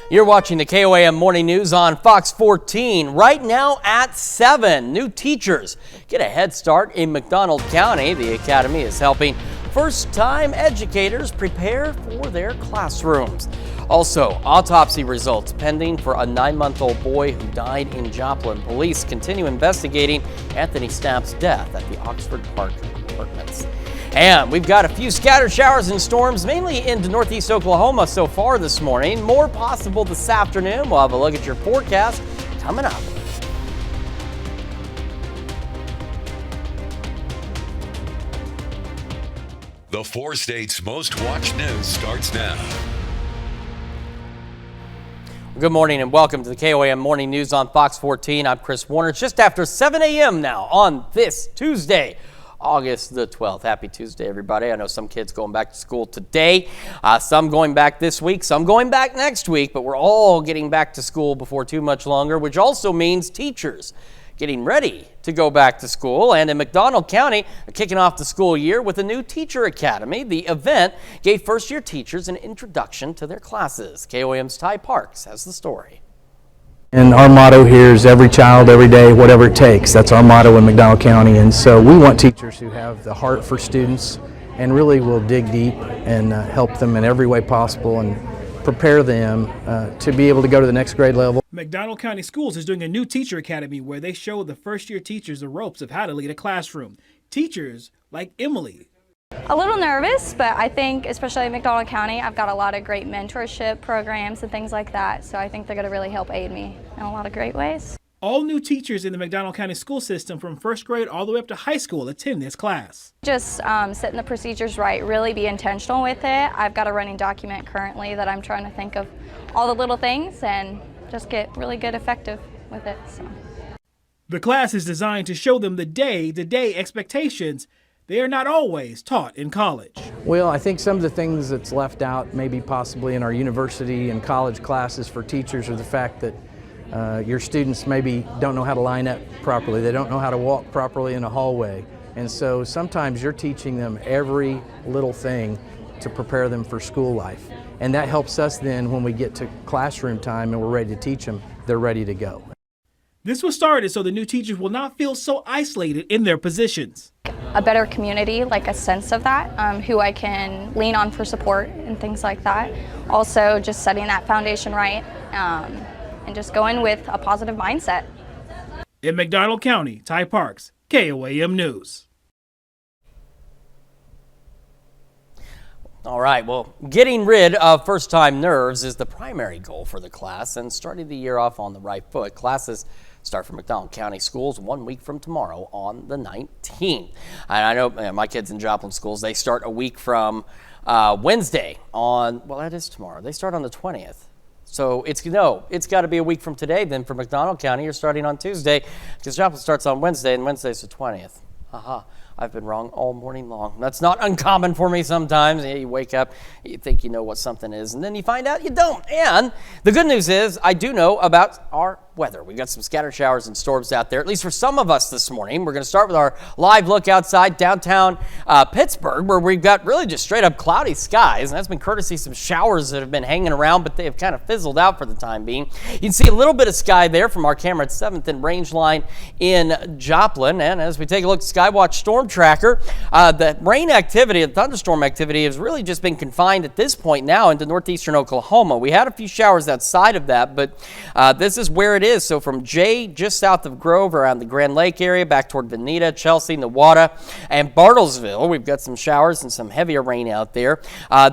You're watching the KOAM Morning News on Fox 14. Right now at 7, new teachers get a head start in McDonald County. The academy is helping first-time educators prepare for their classrooms. Also, autopsy results pending for a 9-month-old boy who died in Joplin. Police continue investigating Anthony Stapp's death at the Oxford Park Apartments. And we've got a few scattered showers and storms, mainly into northeast Oklahoma so far this morning. More possible this afternoon. We'll have a look at your forecast coming up. The 4 states' most watched news starts now. Good morning and welcome to the KOAM Morning News on Fox 14. I'm Chris Warner. It's just after 7 a.m. now on this Tuesday, August the 12th. Happy Tuesday, everybody. I know some kids going back to school today, some going back this week, some going back next week, but we're all getting back to school before too much longer, which also means teachers getting ready to go back to school. And in McDonald County, kicking off the school year with a new teacher academy. The event gave first-year teachers an introduction to their classes. KOAM's Ty Parks has the story. And our motto here is every child, every day, whatever it takes. That's our motto in McDonald County. And so we want teachers who have the heart for students and really will dig deep and help them in every way possible and prepare them to be able to go to the next grade level. McDonald County Schools is doing a new teacher academy where they show the first-year teachers the ropes of how to lead a classroom. Teachers like Emily. A little nervous, but I think, especially in McDonald County, I've got a lot of great mentorship programs and things like that, so I think they're going to really help aid me in a lot of great ways. All new teachers in the McDonald County school system from first grade all the way up to high school attend this class. Just setting the procedures right, really be intentional with it. I've got a running document currently that I'm trying to think of all the little things and just get really good effective with it. So. The class is designed to show them the day-to-day expectations they are not always taught in college. Well, I think some of the things that's left out maybe possibly in our university and college classes for teachers are the fact that your students maybe don't know how to line up properly. They don't know how to walk properly in a hallway. And so sometimes you're teaching them every little thing to prepare them for school life. And that helps us then when we get to classroom time and we're ready to teach them, they're ready to go. This was started so the new teachers will not feel so isolated in their positions. A better community, like a sense of that, who I can lean on for support and things like that. Also just setting that foundation right and just going with a positive mindset. In McDonald County, Ty Parks, KOAM News. All right, well, getting rid of first-time nerves is the primary goal for the class and starting the year off on the right foot. Classes start for McDonald County Schools 1 week from tomorrow on the 19th. And I know my kids in Joplin schools, they start a week from Wednesday on, well, that is tomorrow. They start on the 20th. So it's got to be a week from today. Then for McDonald County, you're starting on Tuesday because Joplin starts on Wednesday and Wednesday's the 20th. Haha. I've been wrong all morning long. That's not uncommon for me sometimes. You wake up, you think you know what something is, and then you find out you don't. And the good news is I do know about our weather. We've got some scattered showers and storms out there, at least for some of us this morning. We're going to start with our live look outside downtown Pittsburgh, where we've got really just straight up cloudy skies. And that's been courtesy of some showers that have been hanging around, but they have kind of fizzled out for the time being. You can see a little bit of sky there from our camera at 7th and Range Line in Joplin. And as we take a look at Skywatch Storm Tracker, the rain activity and thunderstorm activity has really just been confined at this point now into northeastern Oklahoma. We had a few showers outside of that, but this is where it is. So from Jay, just south of Grove, around the Grand Lake area, back toward Veneta, Chelsea, Newata, and Bartlesville, we've got some showers and some heavier rain out there.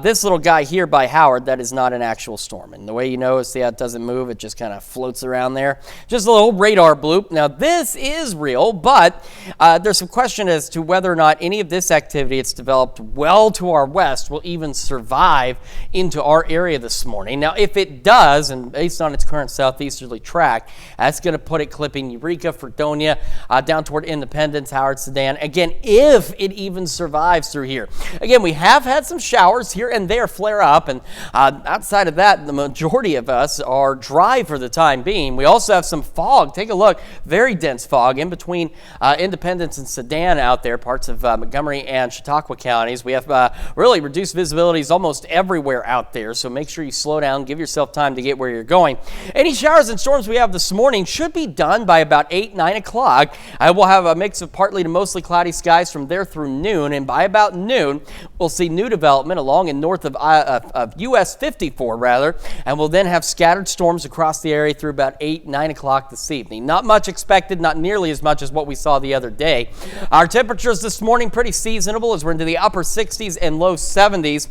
This little guy here by Howard, that is not an actual storm. And the way you know is, see how it doesn't move, it just kind of floats around there. Just a little radar bloop. Now this is real, but there's some question as to whether or not any of this activity it's developed well to our west will even survive into our area this morning. Now if it does, and based on its current southeasterly track, track. That's going to put it clipping Eureka, Fredonia, down toward Independence, Howard, Sedan. Again, if it even survives through here. Again, we have had some showers here and there flare up, and outside of that, the majority of us are dry for the time being. We also have some fog. Take a look. Very dense fog in between Independence and Sedan out there, parts of Montgomery and Chautauqua counties. We have really reduced visibilities almost everywhere out there, so make sure you slow down, give yourself time to get where you're going. Any showers and storms we have this morning should be done by about 8, 9 o'clock. We'll have a mix of partly to mostly cloudy skies from there through noon, and by about noon, we'll see new development along and north of US 54, rather, and we'll then have scattered storms across the area through about 8, 9 o'clock this evening. Not much expected, not nearly as much as what we saw the other day. Our temperatures this morning pretty seasonable as we're into the upper 60s and low 70s.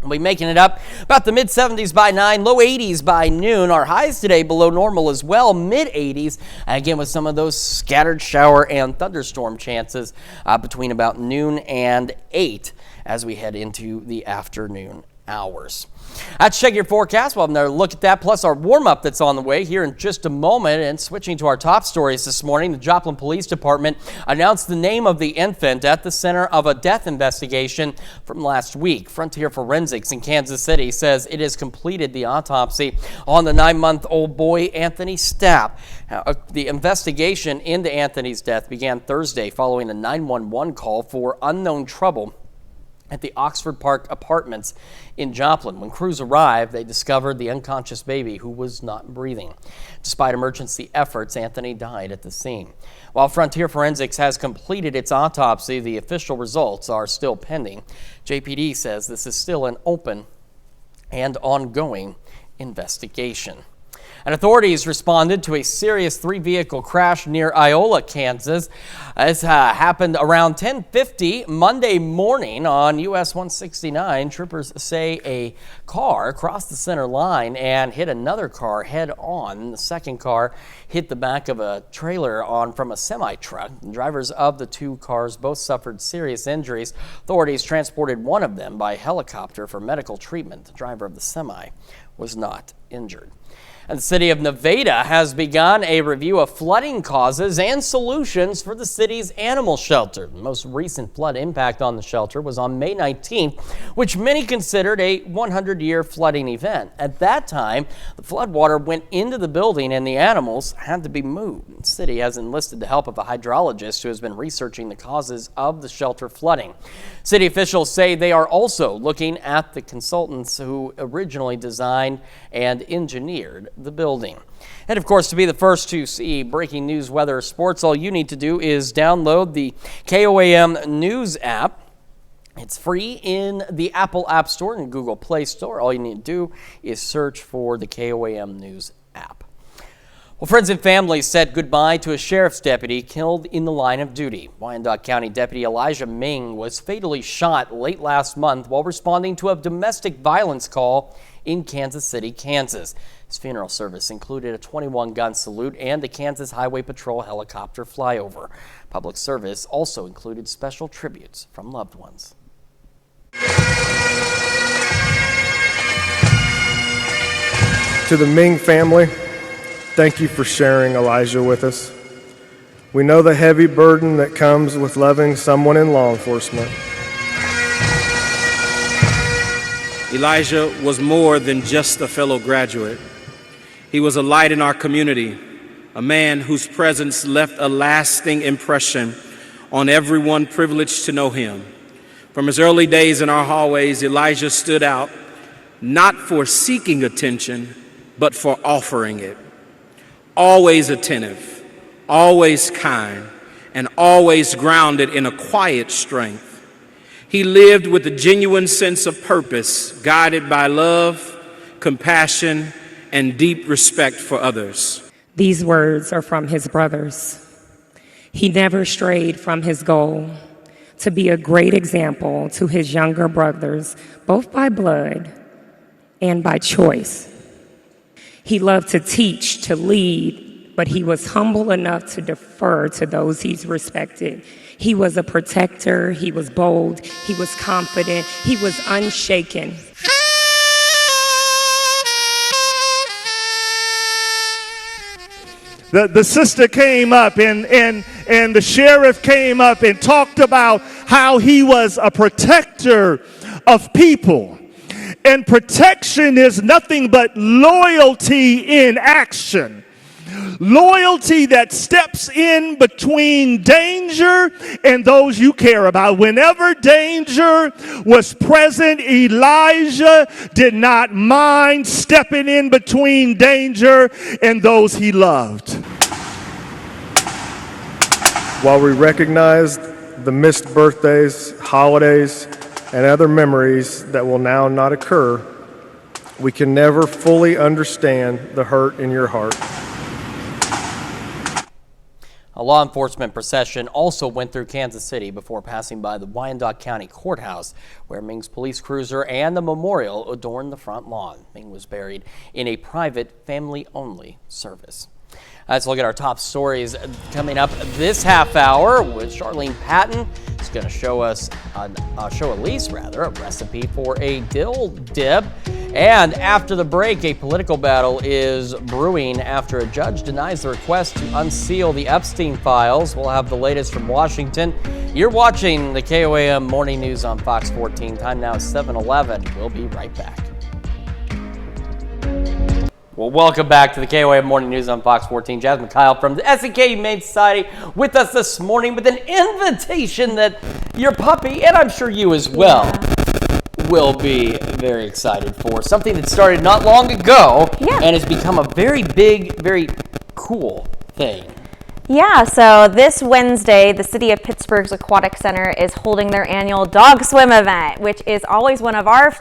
We'll be making it up about the mid-70s by 9, low 80s by noon. Our highs today below normal as well, mid-80s. Again, with some of those scattered shower and thunderstorm chances between about noon and 8 as we head into the afternoon hours. Let's check your forecast. We'll have another look at that, plus our warm-up that's on the way here in just a moment. And switching to our top stories this morning, the Joplin Police Department announced the name of the infant at the center of a death investigation from last week. Frontier Forensics in Kansas City says it has completed the autopsy on the 9-month-old boy, Anthony Stapp. The investigation into Anthony's death began Thursday following a 911 call for unknown trouble at the Oxford Park Apartments in Joplin. When crews arrived, they discovered the unconscious baby who was not breathing. Despite emergency efforts, Anthony died at the scene. While Frontier Forensics has completed its autopsy, the official results are still pending. JPD says this is still an open and ongoing investigation. And authorities responded to a serious 3-vehicle crash near Iola, Kansas. This happened around 10:50 Monday morning on US 169. Troopers say a car crossed the center line and hit another car head on. The second car hit the back of a trailer from a semi-truck. The drivers of the two cars both suffered serious injuries. Authorities transported one of them by helicopter for medical treatment. The driver of the semi was not injured. And the city of Nevada has begun a review of flooding causes and solutions for the city's animal shelter. The most recent flood impact on the shelter was on May 19th, which many considered a 100-year flooding event. At that time, the floodwater went into the building and the animals had to be moved. The city has enlisted the help of a hydrologist who has been researching the causes of the shelter flooding. City officials say they are also looking at the consultants who originally designed and engineered the building. And of course, to be the first to see breaking news, weather, sports, all you need to do is download the KOAM News app. It's free in the Apple App Store and Google Play Store. All you need to do is search for the KOAM News app. Well, friends and family said goodbye to a sheriff's deputy killed in the line of duty. Wyandotte County Deputy Elijah Ming was fatally shot late last month while responding to a domestic violence call in Kansas City, Kansas. His funeral service included a 21-gun salute and a Kansas Highway Patrol helicopter flyover. Public service also included special tributes from loved ones. To the Ming family, thank you for sharing Elijah with us. We know the heavy burden that comes with loving someone in law enforcement. Elijah was more than just a fellow graduate. He was a light in our community, a man whose presence left a lasting impression on everyone privileged to know him. From his early days in our hallways, Elijah stood out, not for seeking attention, but for offering it. Always attentive, always kind, and always grounded in a quiet strength. He lived with a genuine sense of purpose, guided by love, compassion, and deep respect for others. These words are from his brothers. He never strayed from his goal to be a great example to his younger brothers, both by blood and by choice. He loved to teach, to lead, but he was humble enough to defer to those he's respected. He was a protector, he was bold, he was confident, he was unshaken. The sister came up and the sheriff came up and talked about how he was a protector of people. And protection is nothing but loyalty in action. Loyalty that steps in between danger and those you care about. Whenever danger was present, Elijah did not mind stepping in between danger and those he loved. While we recognize the missed birthdays, holidays, and other memories that will now not occur, we can never fully understand the hurt in your heart. A law enforcement procession also went through Kansas City before passing by the McDonald County Courthouse, where Ming's police cruiser and the memorial adorned the front lawn. Ming was buried in a private, family-only service. Let's look at our top stories coming up this half hour with Charlene Patton. She's going to show us, Elise a recipe for a dill dip. And after the break, a political battle is brewing after a judge denies the request to unseal the Epstein files. We'll have the latest from Washington. You're watching the KOAM Morning News on Fox 14. Time now is 7:11. We'll be right back. Well, welcome back to the KOAM Morning News on Fox 14. Jasmine Kyle from the SEK Humane Society with us this morning with an invitation that your puppy, and I'm sure you as well, will be very excited for. Something that started not long ago and has become a very big, very cool thing. Yeah, so this Wednesday, the City of Pittsburgh's Aquatic Center is holding their annual dog swim event, which is always one of our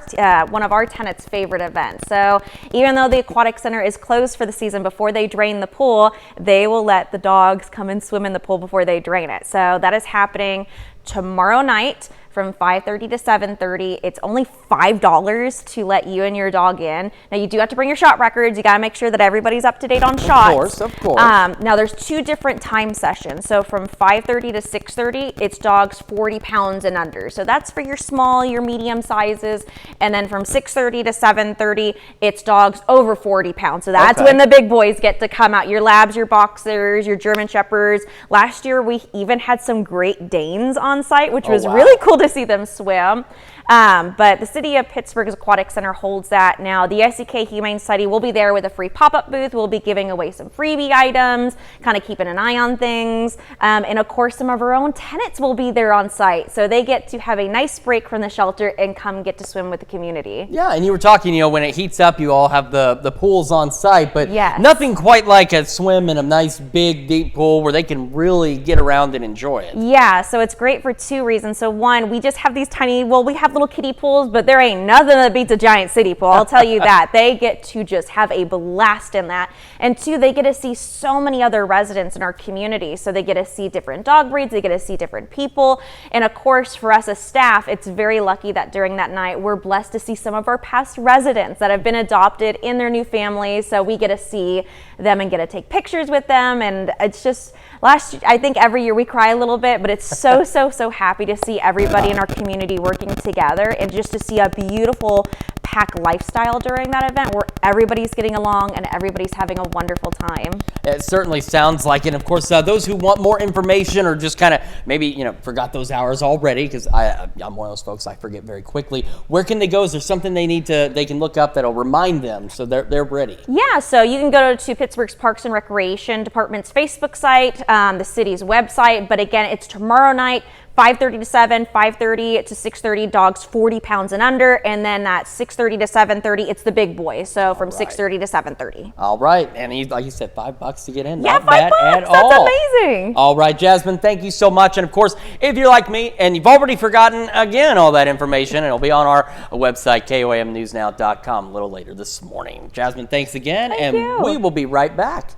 tenants' favorite events. So even though the Aquatic Center is closed for the season before they drain the pool, they will let the dogs come and swim in the pool before they drain it. So that is happening tomorrow night from 5:30 to 7:30. It's only $5 to let you and your dog in. Now you do have to bring your shot records. You got to make sure that everybody's up to date on shots. Of course. Now there's two different time sessions. So from 5:30 to 6:30, it's dogs 40 pounds and under. So that's for your small, your medium sizes. And then from 6:30 to 7:30, it's dogs over 40 pounds. So that's when the big boys get to come out. Your Labs, your Boxers, your German Shepherds. Last year we even had some Great Danes on site, which was really cool to see them swim. But the City of Pittsburgh's Aquatic Center holds that. Now, the SEK Humane Society will be there with a free pop-up booth. We'll be giving away some freebie items, kind of keeping an eye on things. And of course, some of our own tenants will be there on site. So they get to have a nice break from the shelter and come get to swim with the community. Yeah, and you were talking, when it heats up, you all have the pools on site, but nothing quite like a swim in a nice, big, deep pool where they can really get around and enjoy it. Yeah, so it's great for two reasons. So one, we just have these tiny, we have little kiddie pools, but there ain't nothing that beats a giant city pool. I'll tell you that. They get to just have a blast in that. And two, they get to see so many other residents in our community. So they get to see different dog breeds, they get to see different people. And of course, for us as staff, it's very lucky that during that night, we're blessed to see some of our past residents that have been adopted in their new families. So we get to see them and get to take pictures with them. And it's just, I think every year we cry a little bit, but it's so happy to see everybody in our community working together and just to see a beautiful pack lifestyle during that event where everybody's getting along and everybody's having a wonderful time. It certainly sounds like it. Of course, those who want more information or just kind of maybe, forgot those hours already, because I'm one of those folks, I forget very quickly. Where can they go? Is there something they can look up that'll remind them so they're ready? Yeah, so you can go to Pittsburgh's Parks and Recreation Department's Facebook site, the city's website, but again, it's tomorrow night, 5:30 to 7, 5:30 to 6:30, dogs 40 pounds and under, and then at 6:30 to 7:30, it's the big boys. So from 6:30 to 7:30. All right, and like you said, $5 to get in. Yeah, Not bad $5. at all. That's amazing. All right, Jasmine, thank you so much. And of course, if you're like me and you've already forgotten again all that information, it'll be on our website KOAMnewsnow.com a little later this morning. Jasmine, thanks again, Thank you. We will be right back.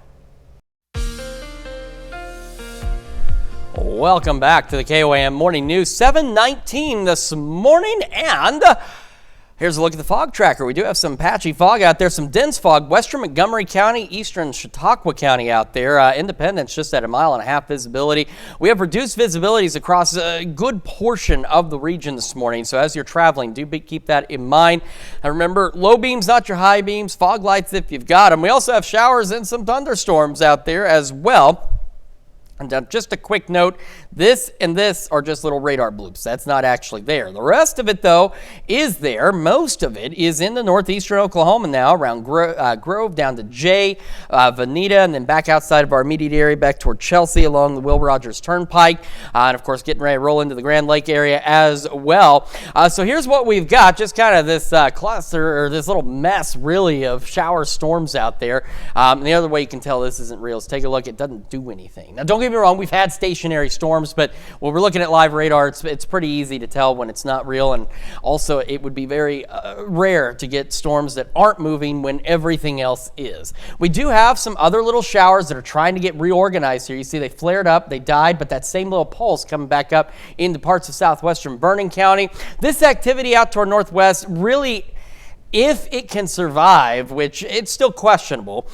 Welcome back to the KOAM Morning News, 7:19 this morning, and Here's a look at the fog tracker. We do have some patchy fog out there, some dense fog, western Montgomery County, eastern Chautauqua County out there. Independence just at 1.5 mile visibility. We have reduced visibilities across a good portion of the region this morning. So as you're traveling, do keep that in mind. And remember, low beams, not your high beams, fog lights if you've got them. We also have showers and some thunderstorms out there as well. And just a quick note, this and this are just little radar bloops. That's not actually there. The rest of it, though, is there. Most of it is in the northeastern Oklahoma now, around Grove down to Jay, Veneta, and then back outside of our immediate area, back toward Chelsea along the Will Rogers Turnpike. And, of course, getting ready to roll into the Grand Lake area as well. So here's what we've got, just kind of this cluster, or this little mess, really, of shower storms out there. And the other way you can tell this isn't real is take a look. It doesn't do anything. Now, don't get me wrong, we've had stationary storms, but when we're looking at live radar, it's pretty easy to tell when it's not real, and also it would be very rare to get storms that aren't moving when everything else is. We do have some other little showers that are trying to get reorganized here. You see they flared up, they died, but that same little pulse coming back up into parts of southwestern Vernon County. This activity out to our northwest really, if it can survive, which it's still questionable,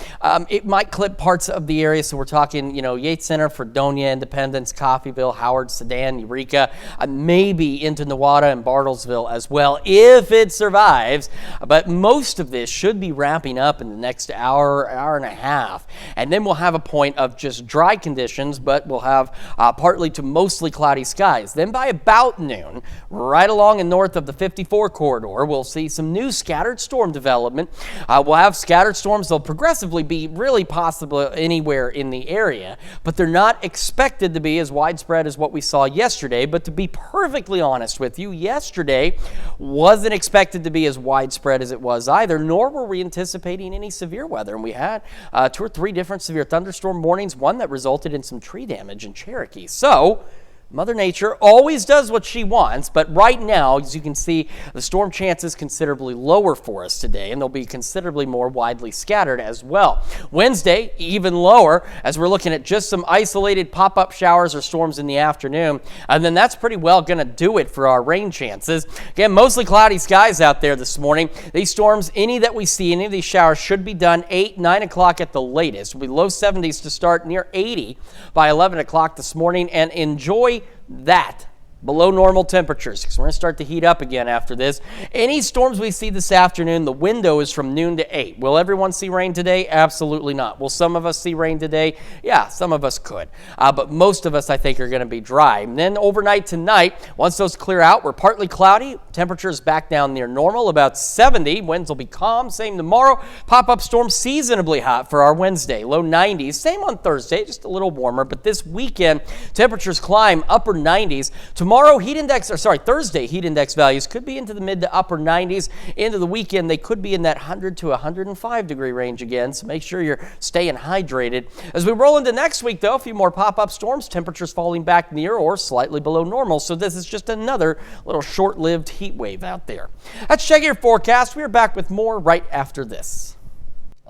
it might clip parts of the area. So we're talking, Yates Center, Fredonia, Independence, Coffeyville, Howard, Sedan, Eureka, maybe into Newada and Bartlesville as well, if it survives. But most of this should be wrapping up in the next hour and a half. And then we'll have a point of just dry conditions, but we'll have partly to mostly cloudy skies. Then by about noon, right along and north of the 54 corridor, we'll see some new scattered storm development. We'll have scattered storms. They'll progressively be really possible anywhere in the area, but they're not expected to be as widespread as what we saw yesterday. But to be perfectly honest with you, yesterday wasn't expected to be as widespread as it was either, nor were we anticipating any severe weather. And we had 2 or 3 different severe thunderstorm warnings, one that resulted in some tree damage in Cherokee. So Mother Nature always does what she wants, but right now, as you can see, the storm chance is considerably lower for us today, and they'll be considerably more widely scattered as well. Wednesday, even lower, as we're looking at just some isolated pop-up showers or storms in the afternoon, and then that's pretty well going to do it for our rain chances. Again, mostly cloudy skies out there this morning. These storms, any that we see, any of these showers should be done 8, 9 o'clock at the latest. We'll be low 70s to start, near 80 by 11 o'clock this morning, and enjoy that below normal temperatures, because we're going to start to heat up again after this. Any storms we see this afternoon, the window is from noon to 8. Will everyone see rain today? Absolutely not. Will some of us see rain today? Yeah, some of us could. But most of us, I think, are going to be dry. And then overnight tonight, once those clear out, we're partly cloudy. Temperatures back down near normal, about 70. Winds will be calm. Same tomorrow. Pop-up storms seasonably hot for our Wednesday. Low 90s. Same on Thursday, just a little warmer. But this weekend, temperatures climb upper 90s. Tomorrow, Thursday, heat index values could be into the mid to upper 90s. Into the weekend, they could be in that 100 to 105 degree range again, so make sure you're staying hydrated. As we roll into next week, though, a few more pop-up storms, temperatures falling back near or slightly below normal, so this is just another little short-lived heat wave out there. That's Check Your Forecast. We are back with more right after this.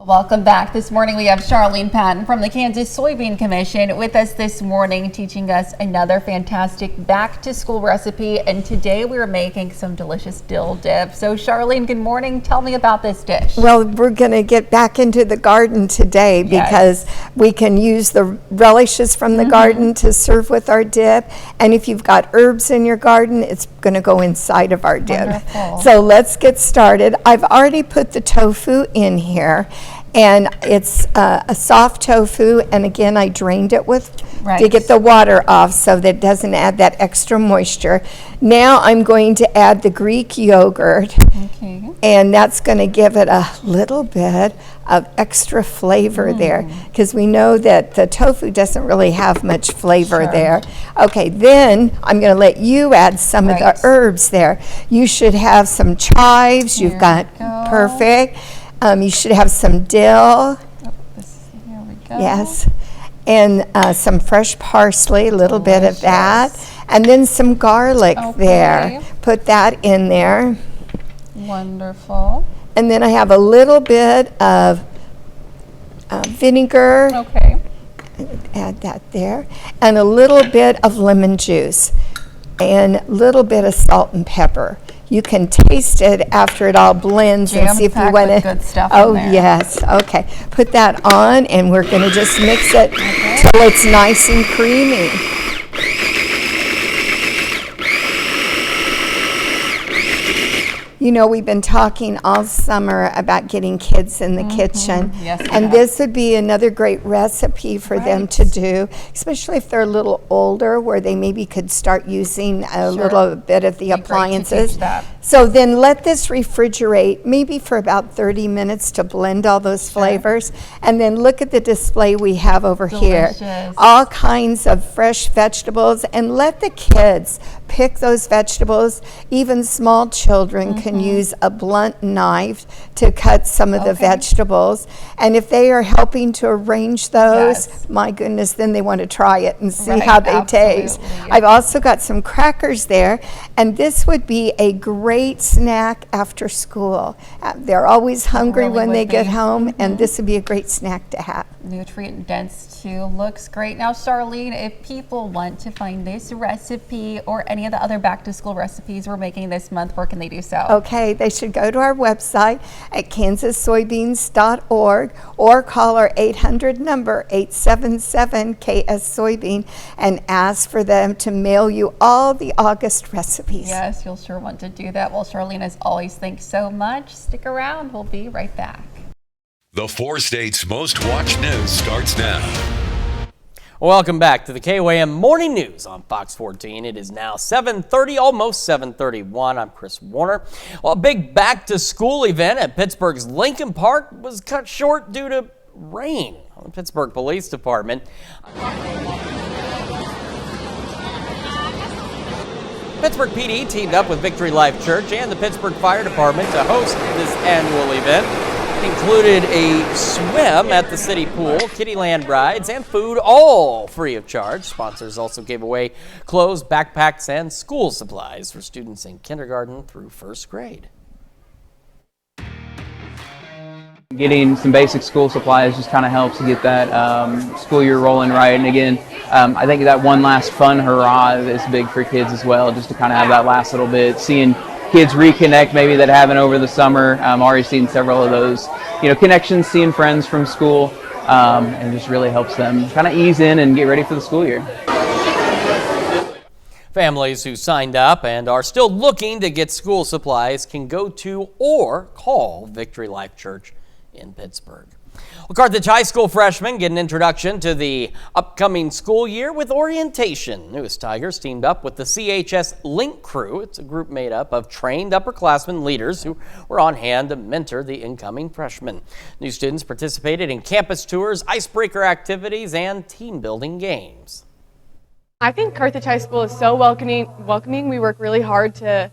Welcome back. This morning we have Charlene Patton from the Kansas Soybean Commission with us this morning, teaching us another fantastic back-to-school recipe. And today we are making some delicious dill dip. So Charlene, good morning. Tell me about this dish. Well, we're going to get back into the garden today because we can use the relishes from the garden to serve with our dip. And if you've got herbs in your garden, it's going to go inside of our dip. Wonderful. So let's get started. I've already put the tofu in here. And it's a soft tofu, and again, I drained it to get the water off so that it doesn't add that extra moisture. Now I'm going to add the Greek yogurt, and that's going to give it a little bit of extra flavor there, because we know that the tofu doesn't really have much flavor there. Okay, then I'm going to let you add some of the herbs there. You should have some chives. You've got perfect. You should have some dill. Here we go. Yes. And some fresh parsley, a little bit of that. And then some garlic there. Put that in there. Wonderful. And then I have a little bit of vinegar. Okay. Add that there. And a little bit of lemon juice. And a little bit of salt and pepper. You can taste it after it all blends and see if you Jam-packed want with to. good stuff Oh, in there. yes. Okay. Put that on, and we're going to just mix it till it's nice and creamy. You know, we've been talking all summer about getting kids in the kitchen. Yes, we and have. this would be another great recipe for them to do, especially if they're a little older, where they maybe could start using a little bit of the Be great to appliances. teach that. So then let this refrigerate maybe for about 30 minutes to blend all those flavors. And then look at the display we have over here. Delicious. All kinds of fresh vegetables, and let the kids pick those vegetables. Even small children can use a blunt knife to cut some of the vegetables. And if they are helping to arrange those, my goodness, then they want to try it and see how they taste. I've also got some crackers there, and this would be a great snack after school. They're always hungry really when would they get be. home, and this would be a great snack to have. Nutrient dense too. Looks great. Now, Charlene, if people want to find this recipe or any of the other back to school recipes we're making this month, where can they do so? Okay, they should go to our website at kansassoybeans.org or call our 800 number 877-KS-SOYBEAN and ask for them to mail you all the August recipes. Yes, you'll sure want to do that. Well, Charlene, as always, thanks so much. Stick around. We'll be right back. The 4 states' most watched news starts now. Welcome back to the KOAM Morning News on Fox 14. It is now 7:30, almost 7:31. I'm Chris Warner. Well, a big back-to-school event at Pittsburgh's Lincoln Park was cut short due to rain. The Pittsburgh Police Department. Pittsburgh PD teamed up with Victory Life Church and the Pittsburgh Fire Department to host this annual event. It included a swim at the city pool, Kittyland rides, and food, all free of charge. Sponsors also gave away clothes, backpacks, and school supplies for students in kindergarten through first grade. Getting some basic school supplies just kind of helps to get that school year rolling right. And again, I think that one last fun hurrah is big for kids as well, just to kind of have that last little bit. Seeing kids reconnect maybe that haven't over the summer. Already seen several of those, connections, seeing friends from school, and just really helps them kind of ease in and get ready for the school year. Families who signed up and are still looking to get school supplies can go to or call Victory Life Church in Pittsburgh. Well, Carthage High School freshmen get an introduction to the upcoming school year with orientation. Newest Tigers teamed up with the CHS Link Crew. It's a group made up of trained upperclassmen leaders who were on hand to mentor the incoming freshmen. New students participated in campus tours, icebreaker activities, and team-building games. I think Carthage High School is so welcoming. We work really hard to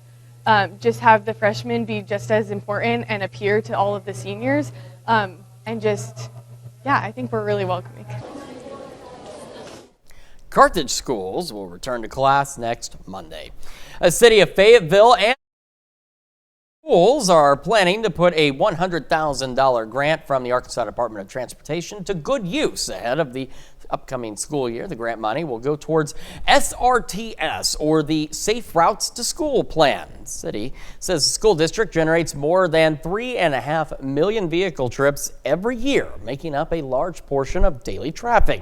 just have the freshmen be just as important and appear to all of the seniors. I think we're really welcoming. Carthage schools will return to class next Monday. The city of Fayetteville and schools are planning to put a $100,000 grant from the Arkansas Department of Transportation to good use ahead of the upcoming school year. The grant money will go towards SRTS, or the Safe Routes to School plan. The city says the school district generates more than 3.5 million vehicle trips every year, making up a large portion of daily traffic.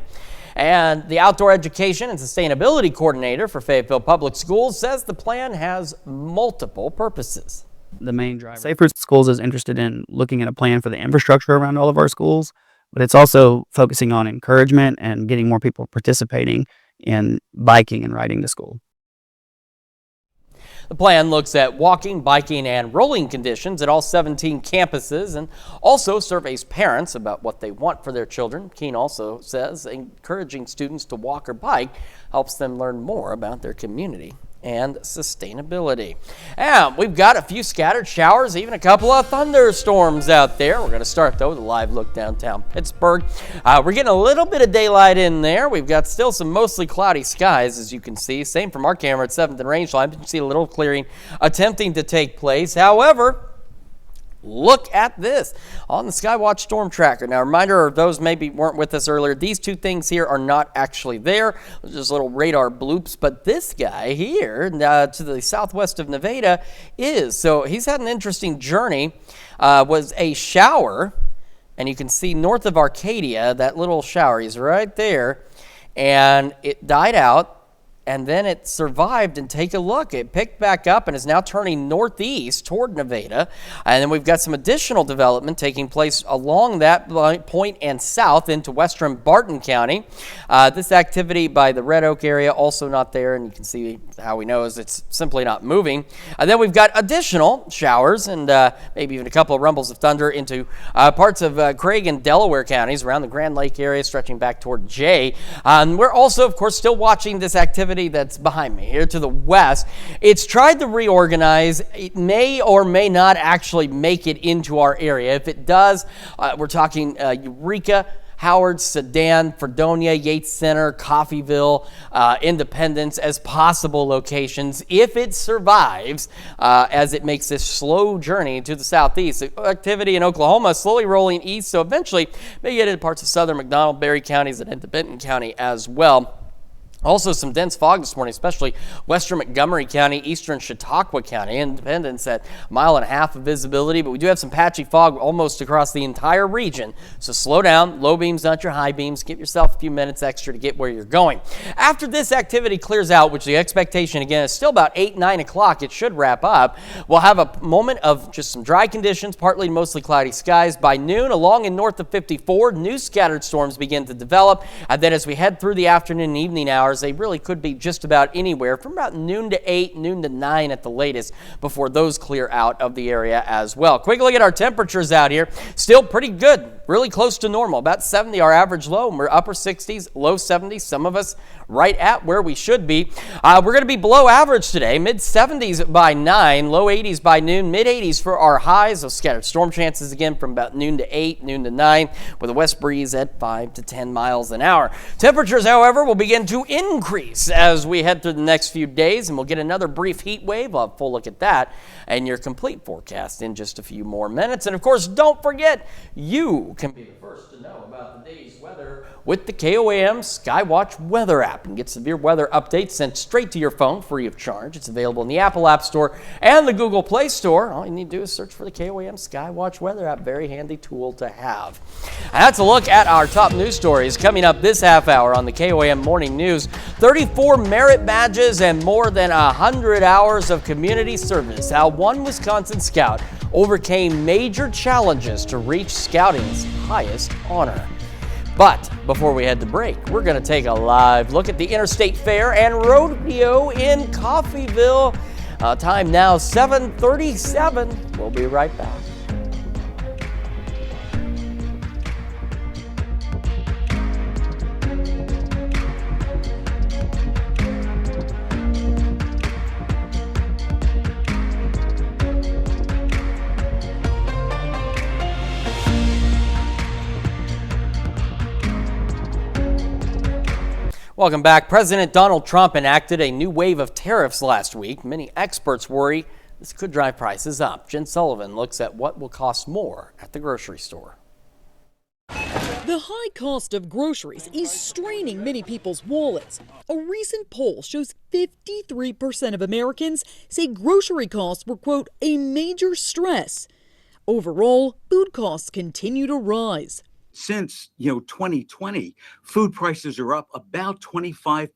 And the outdoor education and sustainability coordinator for Fayetteville Public Schools says the plan has multiple purposes. The main driver. Safer Schools is interested in looking at a plan for the infrastructure around all of our schools, but it's also focusing on encouragement and getting more people participating in biking and riding to school. The plan looks at walking, biking, and rolling conditions at all 17 campuses and also surveys parents about what they want for their children. Keene also says encouraging students to walk or bike helps them learn more about their community and sustainability. And we've got a few scattered showers, even a couple of thunderstorms out there. We're going to start, though, with a live look downtown Pittsburgh. We're getting a little bit of daylight in there. We've got still some mostly cloudy skies, as you can see. Same from our camera at 7th and Rangeline. You can see a little clearing attempting to take place. However, look at this on the Skywatch Storm Tracker. Now, a reminder, of those maybe weren't with us earlier, these two things here are not actually there. Just little radar bloops, but this guy here to the southwest of Nevada is. So he's had an interesting journey. Was a shower, and you can see north of Arcadia, that little shower, he's right there, and it died out. And then it survived, and take a look. It picked back up and is now turning northeast toward Nevada. And then we've got some additional development taking place along that point and south into western Barton County. This activity by the Red Oak area also not there, and you can see how we know is it's simply not moving. And then we've got additional showers and maybe even a couple of rumbles of thunder into parts of Craig and Delaware counties around the Grand Lake area, stretching back toward Jay. We're also, of course, still watching this activity that's behind me here to the west. It's tried to reorganize. It may or may not actually make it into our area. If it does, we're talking Eureka, Howard, Sedan, Fredonia, Yates Center, Coffeyville, Independence as possible locations if it survives as it makes this slow journey to the southeast. Activity in Oklahoma slowly rolling east, so eventually may get into parts of southern McDonald, Berry counties, and into Benton County as well. Also, some dense fog this morning, especially western Montgomery County, eastern Chautauqua County. Independence at 1.5 miles of visibility, but we do have some patchy fog almost across the entire region. So slow down, low beams, not your high beams. Give yourself a few minutes extra to get where you're going. After this activity clears out, which the expectation again is still about 8, 9 o'clock, it should wrap up. We'll have a moment of just some dry conditions, partly mostly cloudy skies. By noon, along and north of 54, new scattered storms begin to develop. And then as we head through the afternoon and evening hours, they really could be just about anywhere from about noon to 8, noon to 9 at the latest before those clear out of the area as well. Quick look at our temperatures out here. Still pretty good, really close to normal. About 70 our average low, and we're upper 60s, low 70s. Some of us right at where we should be. We're going to be below average today, mid 70s by 9, low 80s by noon, mid 80s for our highs. Those scattered storm chances again from about noon to 8, noon to 9, with a west breeze at 5 to 10 miles an hour. Temperatures, however, will begin to increase as we head through the next few days, and we'll get another brief heat wave. We'll have a full look at that and your complete forecast in just a few more minutes. And of course, don't forget, you can be the first to know about the day's weather with the KOAM Skywatch weather app, and get severe weather updates sent straight to your phone free of charge. It's available in the Apple App Store and the Google Play Store. All you need to do is search for the KOAM Skywatch weather app. Very handy tool to have. And that's a look at our top news stories coming up this half hour on the KOAM Morning News. 34 merit badges and more than 100 hours of community service. How one Wisconsin scout overcame major challenges to reach scouting's highest honor. But before we head to break, we're going to take a live look at the Interstate Fair and Rodeo in Coffeyville. Time now 7:37. We'll be right back. Welcome back. President Donald Trump enacted a new wave of tariffs last week. Many experts worry this could drive prices up. Jen Sullivan looks at what will cost more at the grocery store. The high cost of groceries is straining many people's wallets. A recent poll shows 53% of Americans say grocery costs were, quote, a major stress. Overall, food costs continue to rise. Since 2020, food prices are up about 25%.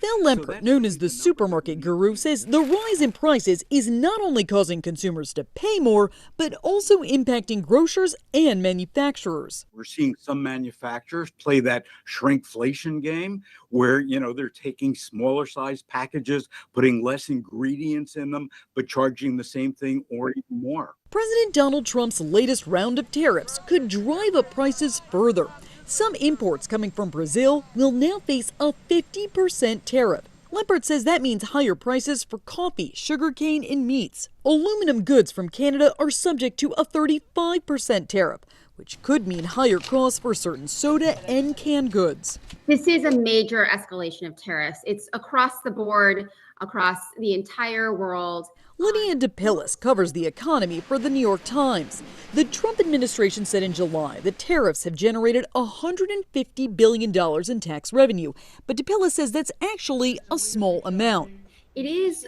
Val Lempert, known as the supermarket guru, says the rise in prices is not only causing consumers to pay more, but also impacting grocers and manufacturers. We're seeing some manufacturers play that shrinkflation game where, they're taking smaller size packages, putting less ingredients in them, but charging the same thing or even more. President Donald Trump's latest round of tariffs could drive up prices further. Some imports coming from Brazil will now face a 50% tariff. Lempert says that means higher prices for coffee, sugarcane, and meats. Aluminum goods from Canada are subject to a 35% tariff, which could mean higher costs for certain soda and canned goods. This is a major escalation of tariffs. It's across the board. across the entire world. Lydia DePillis covers the economy for the New York Times. The Trump administration said in July that tariffs have generated $150 billion in tax revenue, but DePillis says that's actually a small amount. It is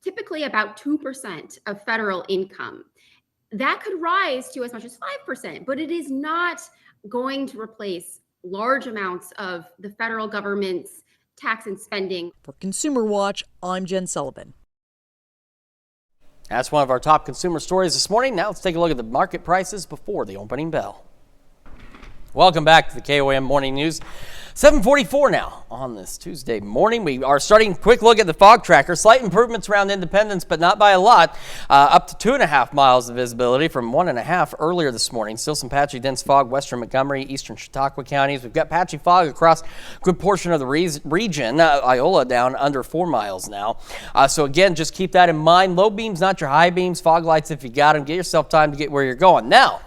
typically about 2% of federal income. That could rise to as much as 5%, but it is not going to replace large amounts of the federal government's tax and spending. For Consumer Watch, I'm Jen Sullivan. That's one of our top consumer stories this morning. Now let's take a look at the market prices before the opening bell. Welcome back to the KOM Morning News. 7:44 now on this Tuesday morning. We are starting a quick look at the fog tracker. Slight improvements around Independence, but not by a lot. Up to 2.5 miles of visibility from 1.5 earlier this morning. Still some patchy dense fog, western Montgomery, eastern Chautauqua counties. We've got patchy fog across a good portion of the region. Iola down under 4 miles now. So again, just keep that in mind. Low beams, not your high beams. Fog lights if you got them. Get yourself time to get where you're going. Now,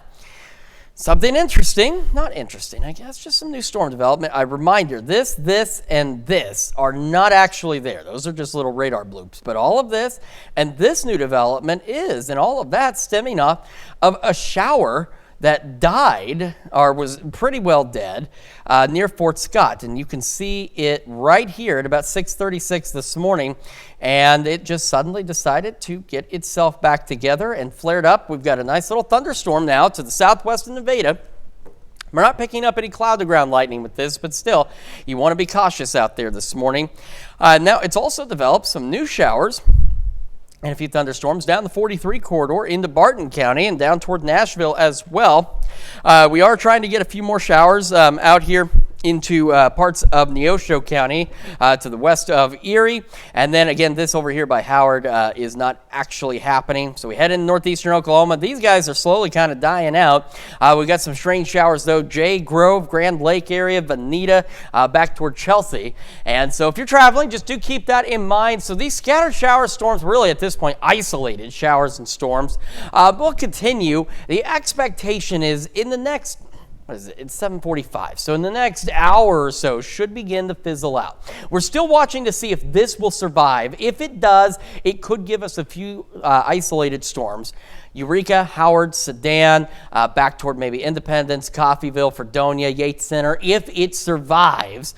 something interesting, not interesting, I guess, just some new storm development. A reminder, this, and this are not actually there. Those are just little radar bloops. But all of this and this new development is, and all of that stemming off of a shower that died or was pretty well dead near Fort Scott. And you can see it right here at about 6:36 this morning. And it just suddenly decided to get itself back together and flared up. We've got a nice little thunderstorm now to the southwest of Nevada. We're not picking up any cloud-to-ground lightning with this, but still, you want to be cautious out there this morning. Now, it's also developed some new showers and a few thunderstorms down the 43 corridor into Barton County and down toward Nashville as well. We are trying to get a few more showers out here into parts of Neosho County to the west of Erie. And then again, this over here by Howard is not actually happening. So we head into northeastern Oklahoma. These guys are slowly kind of dying out. We got some strange showers though. Jay Grove, Grand Lake area, Veneta, back toward Chelsea. And so if you're traveling, just do keep that in mind. So these scattered shower storms, really at this point, isolated showers and storms, will continue. The expectation is in the next, what is it? It's 7:45. So in the next hour or so should begin to fizzle out. We're still watching to see if this will survive. If it does, it could give us a few isolated storms. Eureka, Howard, Sedan, back toward maybe Independence, Coffeyville, Fredonia, Yates Center. If it survives,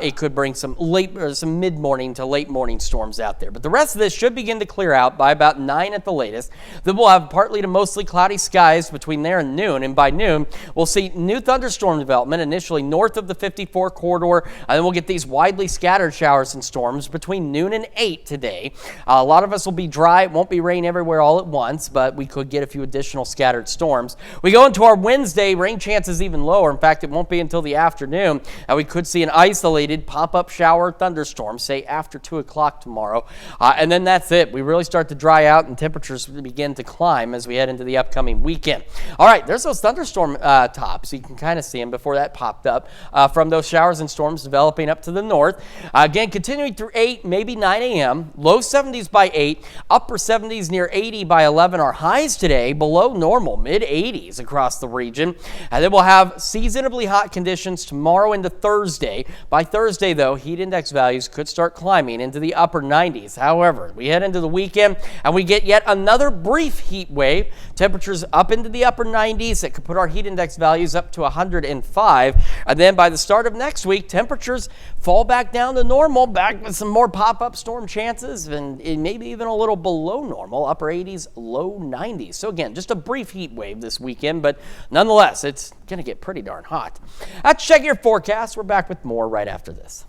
it could bring some mid-morning to late morning storms out there. But the rest of this should begin to clear out by about 9 at the latest. Then we'll have partly to mostly cloudy skies between there and noon. And by noon, we'll see new thunderstorm development initially north of the 54 corridor. And then we'll get these widely scattered showers and storms between noon and 8 today. A lot of us will be dry. It won't be rain everywhere all at once, but we could get a few additional scattered storms. We go into our Wednesday, rain chances even lower. In fact, it won't be until the afternoon. We could see an isolated pop-up shower thunderstorm, say after 2 o'clock tomorrow. And then that's it. We really start to dry out and temperatures begin to climb as we head into the upcoming weekend. All right, there's those thunderstorm tops. You can kind of see them before that popped up from those showers and storms developing up to the north. Again, continuing through 8, maybe 9 a.m. Low 70s by 8, upper 70s near 80 by 11 are highs today, below normal, mid-80s across the region. And then we'll have seasonably hot conditions tomorrow into Thursday. By Thursday, though, heat index values could start climbing into the upper 90s. However, we head into the weekend and we get yet another brief heat wave. Temperatures up into the upper 90s. It could put our heat index values up to 105. And then by the start of next week, temperatures fall back down to normal, back with some more pop-up storm chances and maybe even a little below normal, upper 80s, low 90s. So again, just a brief heat wave this weekend, but nonetheless, it's going to get pretty darn hot. Let's check your forecast. We're back with more right after this.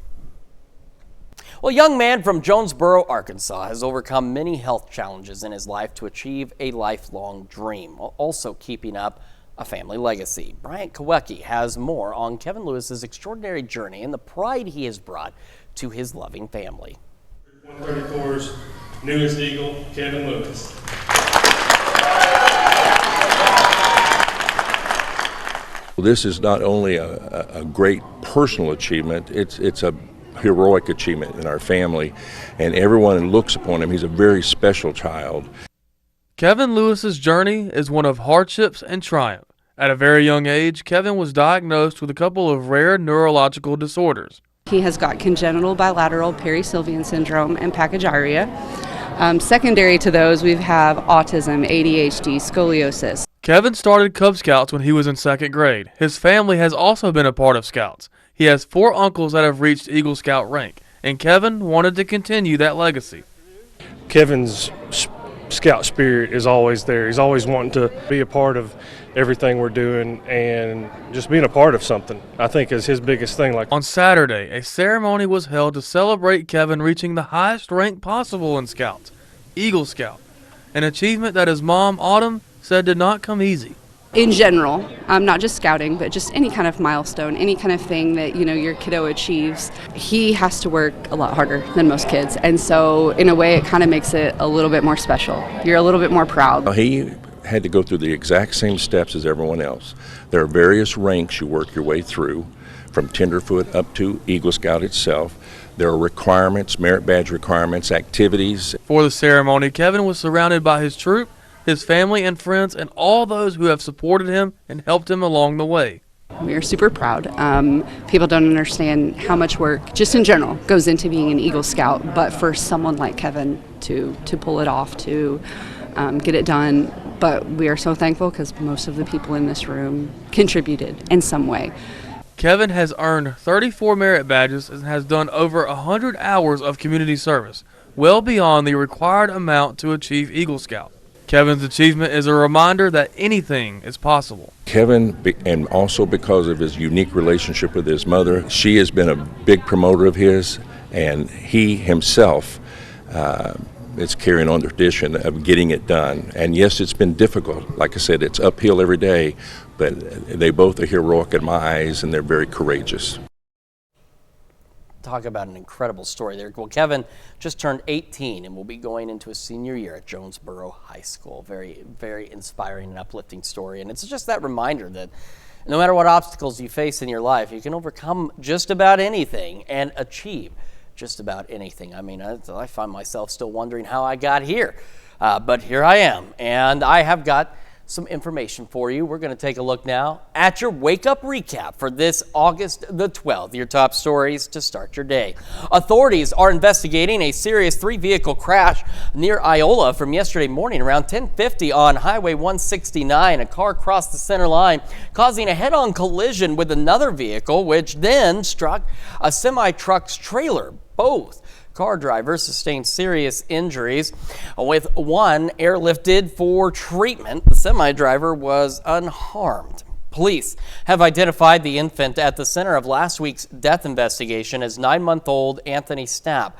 Well, a young man from Jonesboro, Arkansas has overcome many health challenges in his life to achieve a lifelong dream, while also keeping up a family legacy. Bryant Kowecki has more on Kevin Lewis's extraordinary journey and the pride he has brought to his loving family. 134's newest Eagle, Kevin Lewis. Well, this is not only a great personal achievement, it's a heroic achievement in our family, and everyone looks upon him. He's a very special child. Kevin Lewis's journey is one of hardships and triumph. At a very young age, Kevin was diagnosed with a couple of rare neurological disorders. He has got congenital bilateral perisylvian syndrome and pachygyria. Secondary to those, we have autism, ADHD, scoliosis. Kevin started Cub Scouts when he was in 2nd grade. His family has also been a part of Scouts. He has 4 uncles that have reached Eagle Scout rank, and Kevin wanted to continue that legacy. Kevin's Scout spirit is always there. He's always wanting to be a part of everything we're doing and just being a part of something, I think, is his biggest thing. On Saturday, a ceremony was held to celebrate Kevin reaching the highest rank possible in Scouts, Eagle Scout, an achievement that his mom, Autumn, said did not come easy. In general, not just scouting, but just any kind of milestone, any kind of thing that, your kiddo achieves, he has to work a lot harder than most kids. And so in a way, it kind of makes it a little bit more special. You're a little bit more proud. He had to go through the exact same steps as everyone else. There are various ranks you work your way through, from tenderfoot up to Eagle Scout itself. There are requirements, merit badge requirements, activities. For the ceremony, Kevin was surrounded by his troop, his family and friends, and all those who have supported him and helped him along the way. We are super proud. People don't understand how much work, just in general, goes into being an Eagle Scout, but for someone like Kevin to pull it off, to get it done. But we are so thankful because most of the people in this room contributed in some way. Kevin has earned 34 merit badges and has done over 100 hours of community service, well beyond the required amount to achieve Eagle Scout. Kevin's achievement is a reminder that anything is possible. Kevin, and also because of his unique relationship with his mother, she has been a big promoter of his, and he himself is carrying on the tradition of getting it done. And yes, it's been difficult. Like I said, it's uphill every day, but they both are heroic in my eyes, and they're very courageous. Talk about an incredible story there. Well, Kevin just turned 18 and will be going into his senior year at Jonesboro High School. Very, very inspiring and uplifting story. And it's just that reminder that no matter what obstacles you face in your life, you can overcome just about anything and achieve just about anything. I mean, I find myself still wondering how I got here, but here I am, and I have got some information for you. We're going to take a look now at your Wake Up Recap for this August the 12th. Your top stories to start your day. Authorities are investigating a serious 3-vehicle crash near Iola from yesterday morning around 10:50 on Highway 169. A car crossed the center line, causing a head-on collision with another vehicle, which then struck a semi-truck's trailer. Both car drivers sustained serious injuries, with one airlifted for treatment. The semi-driver was unharmed. Police have identified the infant at the center of last week's death investigation as 9-month-old Anthony Stapp.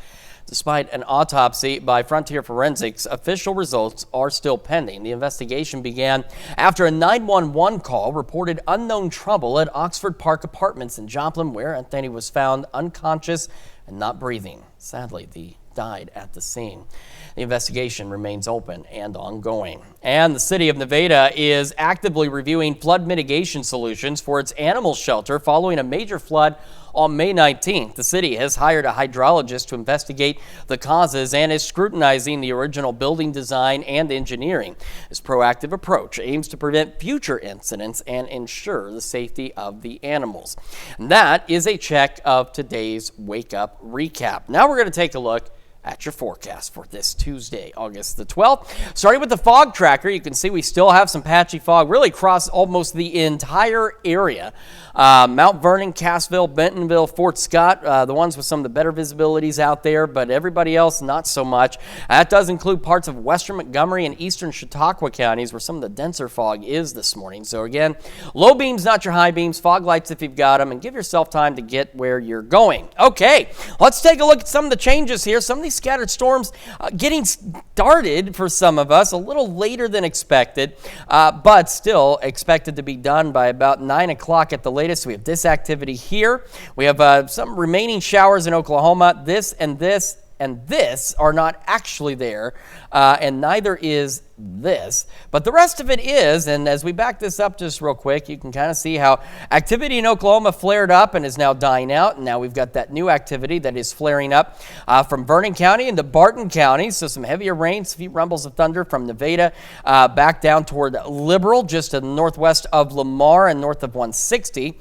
Despite an autopsy by Frontier Forensics, official results are still pending. The investigation began after a 911 call reported unknown trouble at Oxford Park Apartments in Joplin, where Anthony was found unconscious and not breathing. Sadly, he died at the scene. The investigation remains open and ongoing. And the city of Nevada is actively reviewing flood mitigation solutions for its animal shelter following a major flood on May 19th. The city has hired a hydrologist to investigate the causes and is scrutinizing the original building design and engineering. This proactive approach aims to prevent future incidents and ensure the safety of the animals. And that is a check of today's Wake Up Recap. Now we're going to take a look at your forecast for this Tuesday, August the 12th. Starting with the fog tracker, you can see we still have some patchy fog really across almost the entire area. Mount Vernon, Cassville, Bentonville, Fort Scott, the ones with some of the better visibilities out there, but everybody else not so much. That does include parts of western Montgomery and eastern Chautauqua counties where some of the denser fog is this morning. So again, low beams, not your high beams, fog lights if you've got them, and give yourself time to get where you're going. Okay, let's take a look at some of the changes here. Some of these scattered storms getting started for some of us a little later than expected, but still expected to be done by about 9 o'clock at the latest. We have this activity here. We have some remaining showers in Oklahoma. This and this and this are not actually there, and neither is this, but the rest of it is. And as we back this up just real quick, you can kind of see how activity in Oklahoma flared up and is now dying out, and now we've got that new activity that is flaring up from Vernon County into Barton County. So some heavier rains, a few rumbles of thunder from Nevada back down toward Liberal, just to the northwest of Lamar and north of 160.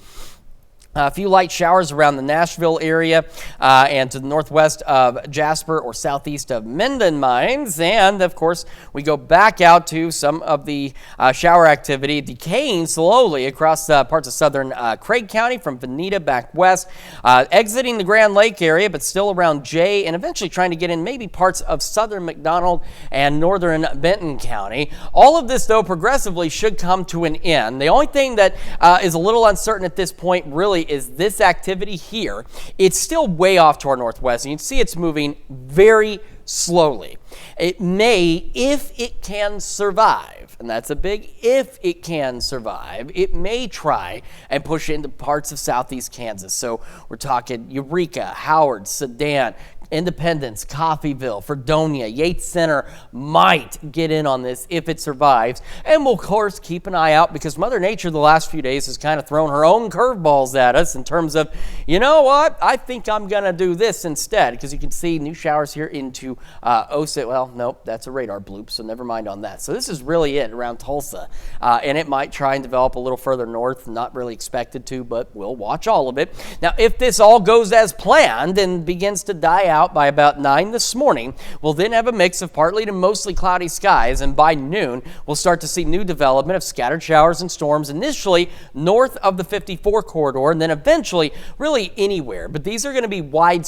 A few light showers around the Nashville area and to the northwest of Jasper or southeast of Minden Mines. And, of course, we go back out to some of the shower activity decaying slowly across parts of southern Craig County from Veneta back west, exiting the Grand Lake area, but still around Jay, and eventually trying to get in maybe parts of southern McDonald and northern Benton County. All of this, though, progressively should come to an end. The only thing that is a little uncertain at this point really is this activity here. It's still way off to our northwest, and you can see it's moving very slowly. It may, if it can survive, and that's a big if it can survive, it may try and push into parts of southeast Kansas. So we're talking Eureka, Howard, Sedan, Independence, Coffeyville, Fredonia, Yates Center might get in on this if it survives. And we'll, of course, keep an eye out because Mother Nature the last few days has kind of thrown her own curveballs at us in terms of, you know what, I think I'm going to do this instead. Because you can see new showers here into Osage. Well, nope, that's a radar bloop, so never mind on that. So this is really it around Tulsa. And it might try and develop a little further north, not really expected to, but we'll watch all of it. Now, if this all goes as planned and begins to die out by about 9 this morning, we'll then have a mix of partly to mostly cloudy skies, and by noon we'll start to see new development of scattered showers and storms initially north of the 54 corridor and then eventually really anywhere. But these are going to be widely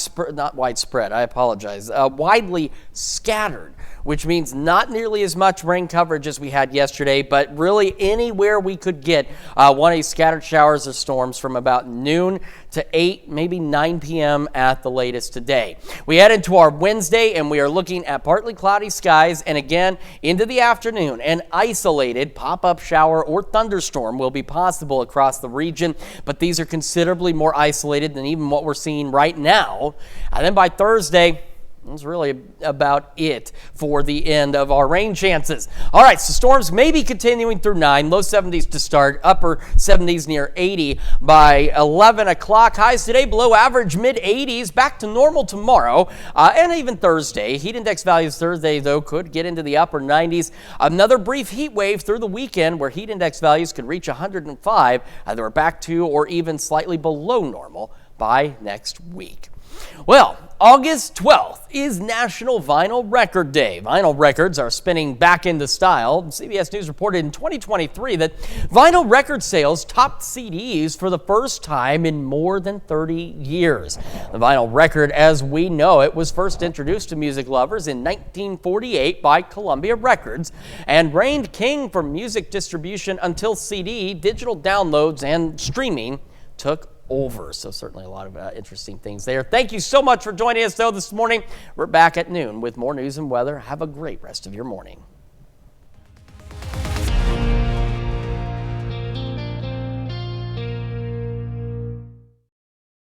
scattered, which means not nearly as much rain coverage as we had yesterday, but really anywhere we could get one of these scattered showers or storms from about noon to 8, maybe 9 p.m. at the latest today. We head into our Wednesday, and we are looking at partly cloudy skies, and again, into the afternoon, an isolated pop-up shower or thunderstorm will be possible across the region, but these are considerably more isolated than even what we're seeing right now. And then by Thursday, that's really about it for the end of our rain chances. All right, so storms may be continuing through 9, low 70s to start, upper 70s near 80 by 11 o'clock. Highs today below average, mid 80s, back to normal tomorrow and even Thursday. Heat index values Thursday, though, could get into the upper 90s. Another brief heat wave through the weekend where heat index values could reach 105. Either back to or even slightly below normal by next week. Well, August 12th is National Vinyl Record Day. Vinyl records are spinning back into style. CBS News reported in 2023 that vinyl record sales topped CDs for the first time in more than 30 years. The vinyl record, as we know it, was first introduced to music lovers in 1948 by Columbia Records and reigned king for music distribution until CD, digital downloads, and streaming took over. So certainly a lot of interesting things there. Thank you so much for joining us, though, this morning. We're back at noon with more news and weather. Have a great rest of your morning.